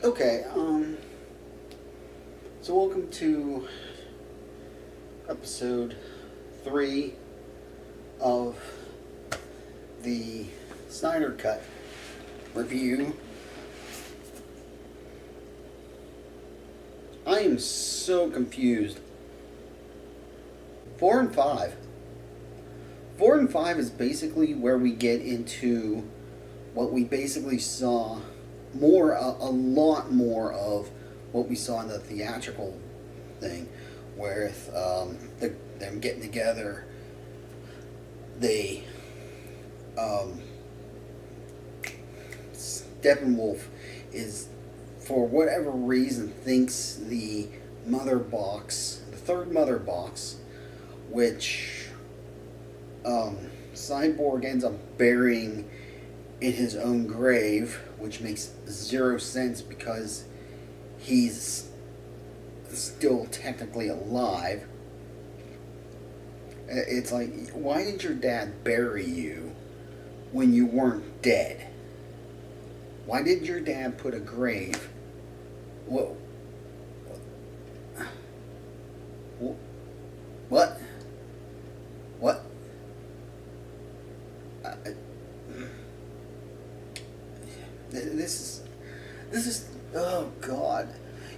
Okay, so welcome to episode 3 of the Snyder Cut review. I am so confused. 4 and 5. 4 and 5 is basically where we get into what we basically saw a lot more of what we saw in the theatrical thing, where them getting together, Steppenwolf is, for whatever reason, thinks the third mother box, which Cyborg ends up burying in his own grave, which makes zero sense because he's still technically alive. It's like, why did your dad bury you when you weren't dead? Why did your dad put a grave? Whoa. What? What? This is, oh God.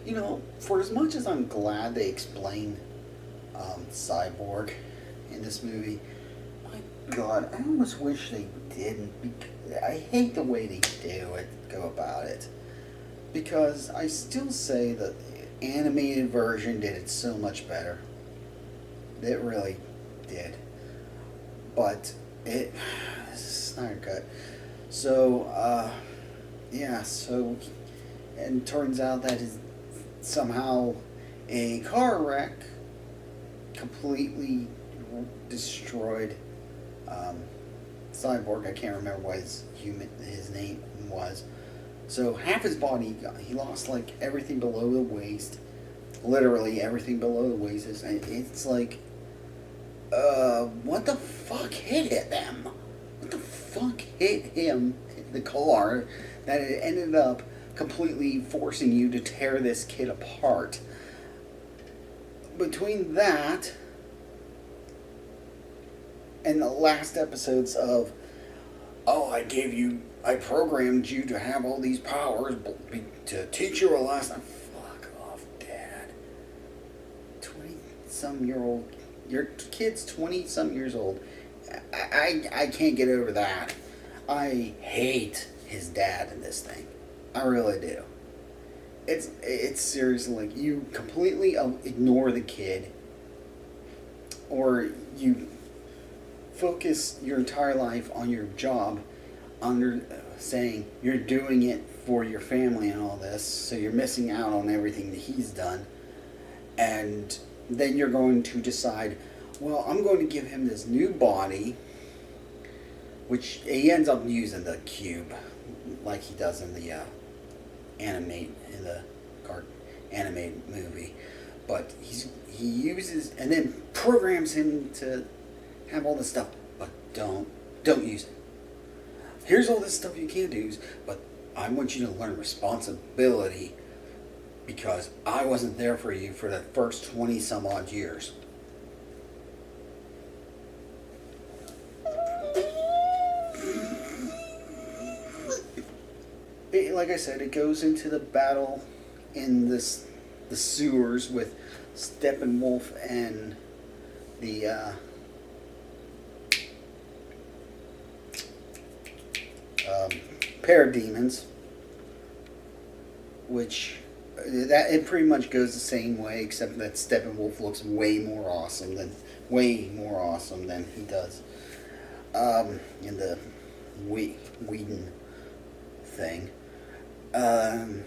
You know, for as much as I'm glad they explain Cyborg in this movie, my God, I almost wish they didn't. I hate the way they go about it. Because I still say that the animated version did it so much better. It really did. But this is Snyder Cut. So, and it turns out that somehow a car wreck completely destroyed Cyborg. I can't remember what his name was. So half his body, he lost like everything below the waist. Literally everything below the waist. It's like, what the fuck hit them? What the fuck hit him, the car, that it ended up completely forcing you to tear this kid apart? Between that and the last episodes of, I programmed you to have all these powers to teach you a lesson. Fuck off, Dad. 20-some-year-old. Your kid's 20-some years old. I can't get over that. I hate his dad in this thing. I really do. It's seriously like, you completely ignore the kid, or you focus your entire life on your job, saying you're doing it for your family and all this, so you're missing out on everything that he's done, and then you're going to decide, well, I'm going to give him this new body, which he ends up using the cube, like he does in the animated movie, but he uses and then programs him to have all this stuff, but don't use it. Here's all this stuff you can't use, but I want you to learn responsibility because I wasn't there for you for the first 20 some odd years. Like I said, it goes into the battle in the sewers with Steppenwolf and the parademons, which it pretty much goes the same way, except that Steppenwolf looks way more awesome than he does in the Whedon thing. And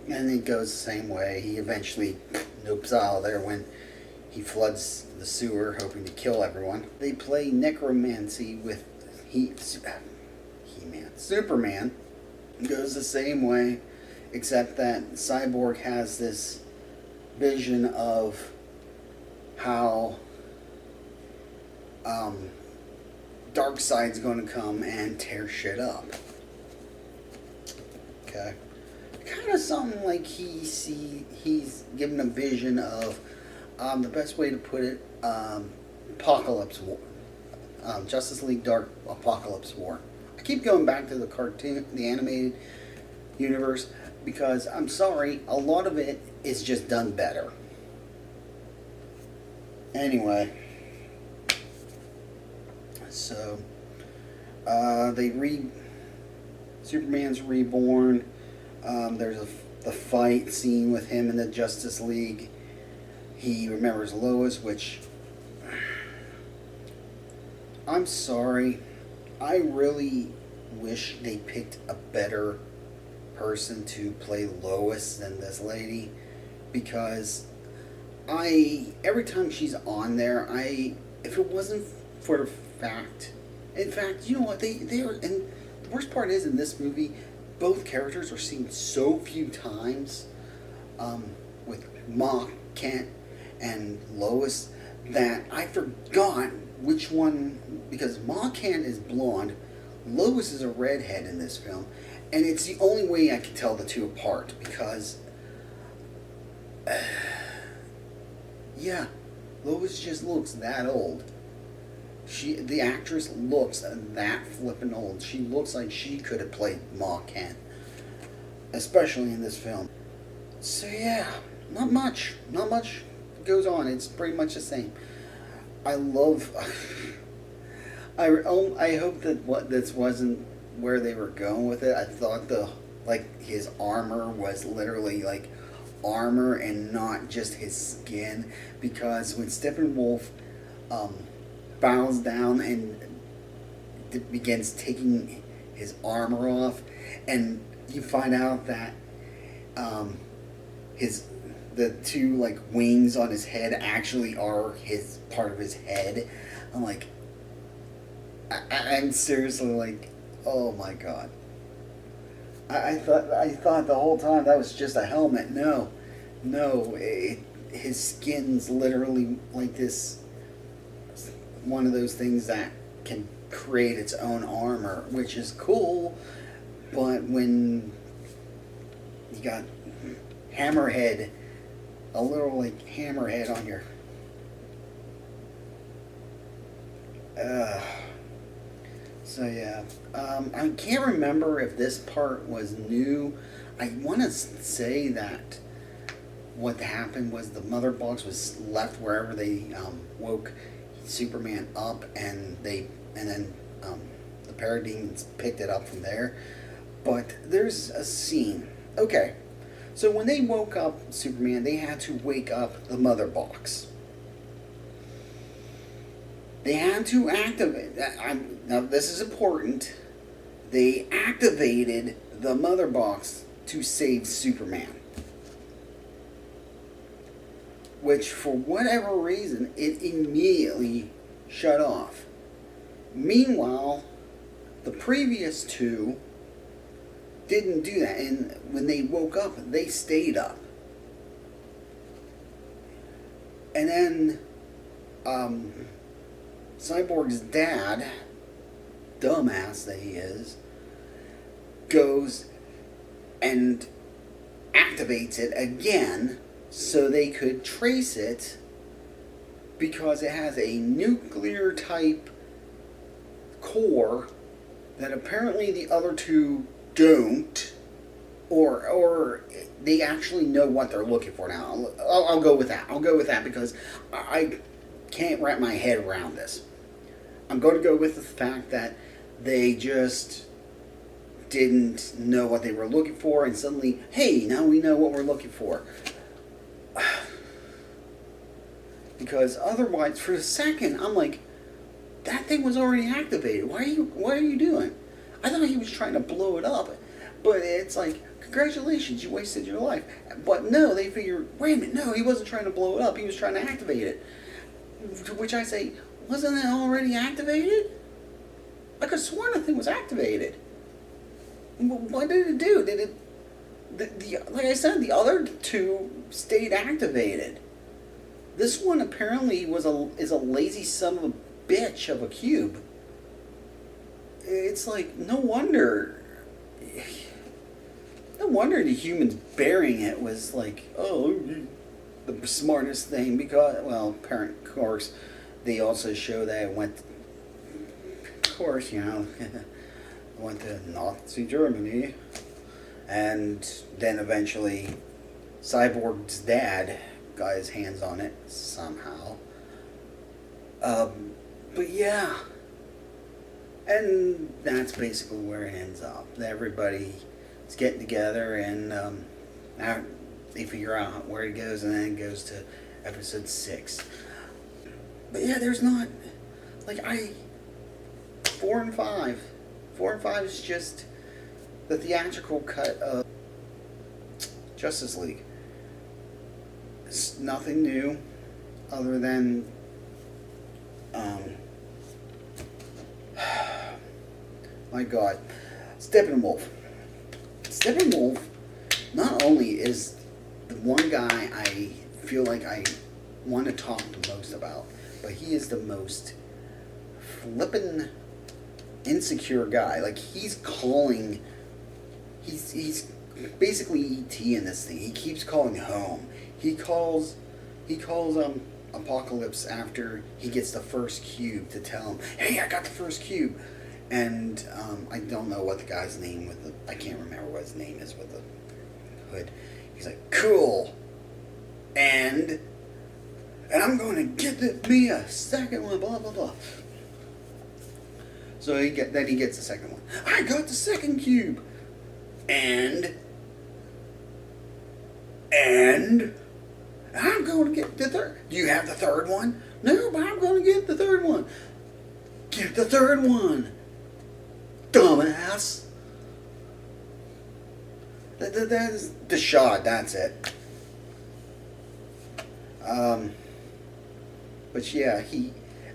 it goes the same way. He eventually nopes out of there when he floods the sewer, hoping to kill everyone. They play necromancy with Superman. It goes the same way, except that Cyborg has this vision of how Darkseid's going to come and tear shit up. Okay? kind of something like he's given a vision of the best way to put it, Apocalypse War, Justice League Dark Apocalypse War. I keep going back to the cartoon, the animated universe, because I'm sorry, a lot of it is just done better. Anyway, so Superman's reborn. There's the fight scene with him in the Justice League. He remembers Lois, which, I'm sorry, I really wish they picked a better person to play Lois than this lady, because every time she's on there, if it wasn't for the fact, in fact, you know what, they are, and the worst part is, in this movie, both characters are seen so few times, with Ma Kent and Lois, that I forgot which one, because Ma Kent is blonde, Lois is a redhead in this film, and it's the only way I can tell the two apart, because yeah, Lois just looks that old. The actress looks that flippin' old. She looks like she could have played Ma Kent, especially in this film. So yeah, not much goes on. It's pretty much the same. I love. I hope that this wasn't where they were going with it. I thought his armor was literally like armor and not just his skin, because when Steppenwolf bows down and begins taking his armor off, and you find out that the two like wings on his head actually are his part of his head. I'm like, I'm seriously like, oh my god. I thought the whole time that was just a helmet. No, his skin's literally like this, one of those things that can create its own armor, which is cool. But when you got Hammerhead, a little like Hammerhead on your so yeah, I can't remember if this part was new. I want to say that what happened was the mother box was left wherever they woke Superman up, and then the Parademons picked it up from there. But there's a scene. Okay, so when they woke up Superman, they had to wake up the mother box. They had to activate. Now this is important. They activated the mother box to save Superman, which for whatever reason it immediately shut off. Meanwhile, the previous two didn't do that, and when they woke up, they stayed up. And then Cyborg's dad, dumbass that he is, goes and activates it again so they could trace it, because it has a nuclear type core that apparently the other two don't, or they actually know what they're looking for now. I'll go with that. I'll go with that because I can't wrap my head around this. I'm going to go with the fact that they just didn't know what they were looking for, and suddenly, hey, now we know what we're looking for. Because otherwise, for a second, I'm like, that thing was already activated. What are you doing? I thought he was trying to blow it up, but it's like, congratulations, you wasted your life. But no, they figured, wait a minute, no, he wasn't trying to blow it up, he was trying to activate it. To which I say, wasn't it already activated? I could have sworn the thing was activated. What did it do? Did it? Like I said, the other two stayed activated. This one apparently is a lazy son of a bitch of a cube. It's like, no wonder No wonder the humans bearing it was like, oh, the smartest thing because, well, apparent, of course, they also show that it went, of course, you know, went to Nazi Germany, and then eventually Cyborg's dad got his hands on it somehow. But yeah, and that's basically where it ends up. Everybody is getting together, and now they figure out where it goes, and then it goes to episode 6. But yeah, there's not, like, 4 and 5. 4 and 5 is just the theatrical cut of Justice League. It's nothing new other than my God, Steppenwolf. Steppenwolf not only is the one guy I feel like I want to talk the most about, but he is the most flippin' insecure guy. Like, he's calling, he's basically E.T. in this thing. He keeps calling home. He calls Apocalypse after he gets the first cube to tell him, hey, I got the first cube. And I don't know what the guy's name with the, I can't remember what his name is with the hood. He's like, cool. And I'm going to get me a second one, blah, blah, blah. So then he gets the second one. I got the second cube. And I'm going to get the third. Do you have the third one? No, but I'm going to get the third one. Get the third one. Dumbass. That is the shot. That's it. But yeah,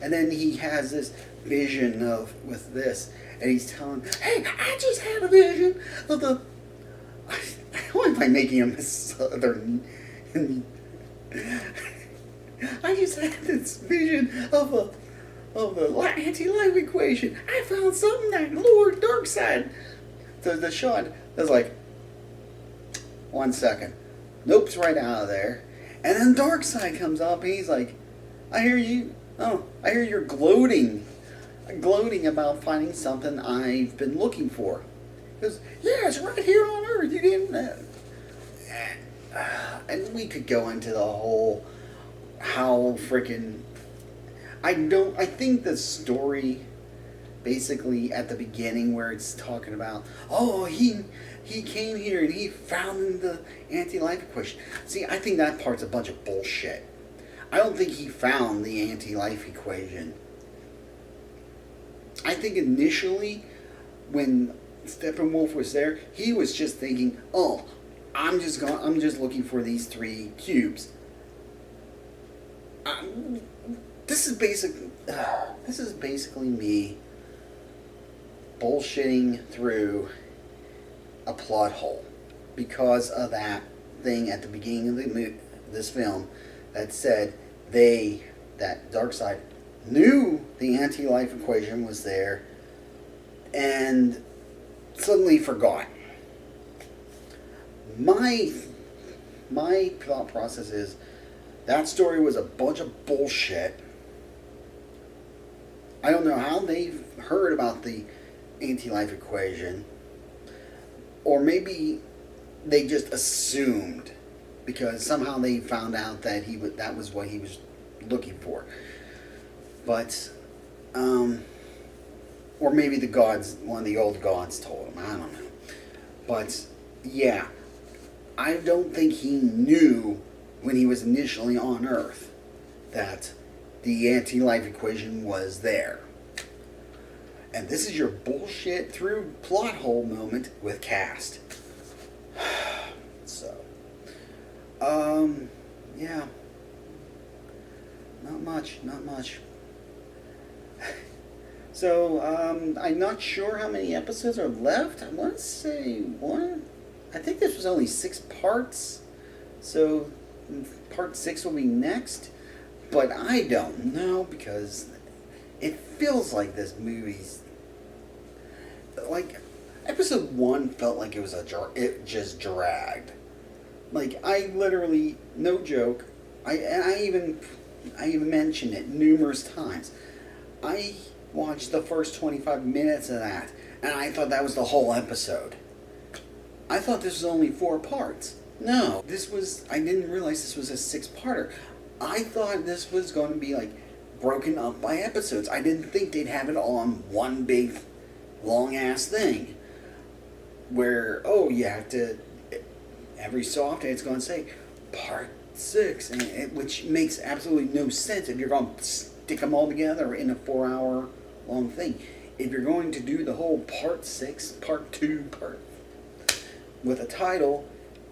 and then he has this vision with this, and he's telling, hey, I just had a vision of the. Why am I making him a southern? I just had this vision of the anti-life equation. I found something that Lord Darkseid. The shot is like, 1 second. Nope's right out of there. And then Darkseid comes up and he's like, I hear you. Oh, I hear you're gloating about finding something I've been looking for. He goes, yeah, it's right here on Earth. You didn't. And we could go into the whole how freaking. I think the story, basically at the beginning where it's talking about, oh, he came here and he found the anti-life equation. See, I think that part's a bunch of bullshit. I don't think he found the anti-life equation. I think initially, when Steppenwolf was there, he was just thinking, oh, I'm just looking for these 3 cubes. This is basically me bullshitting through a plot hole because of that thing at the beginning of this film that said that Darkseid knew the anti-life equation was there and suddenly forgot. My thought process is that story was a bunch of bullshit. I don't know how they heard about the anti-life equation, or maybe they just assumed because somehow they found out that that was what he was looking for. But or maybe the gods, one of the old gods told him. I don't know. But yeah, I don't think he knew when he was initially on Earth that the anti-life equation was there. And this is your bullshit through plot hole moment with Cast. So, yeah. Not much. So, I'm not sure how many episodes are left. I want to say one. I think this was only 6 parts. So, part 6 will be next. But I don't know because it feels like this movie's like Episode 1 felt like it was it just dragged. Like, I literally, no joke, I even mentioned it numerous times. I watched the first 25 minutes of that, and I thought that was the whole episode. I thought this was only 4 parts. No, I didn't realize this was a 6-parter. I thought this was going to be like broken up by episodes. I didn't think they'd have it all on one big, long ass thing. Where, oh, you have to, every so often it's going to say part 6, which makes absolutely no sense if you're going to stick them all together in a 4-hour long thing. If you're going to do the whole part 6, part 2, with a title,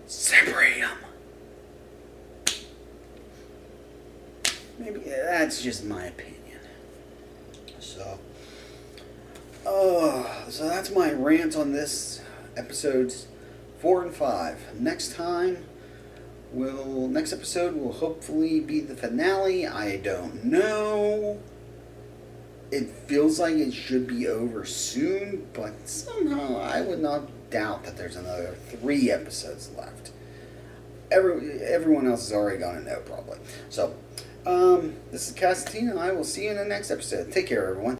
separate them. Maybe that's just my opinion. So that's my rant on this episodes 4 and 5. Next episode will hopefully be the finale. I don't know. It feels like it should be over soon, but somehow I would not doubt that there's another 3 episodes left. Everyone else is already going to know, probably. So, this is Castantina, and I will see you in the next episode. Take care, everyone.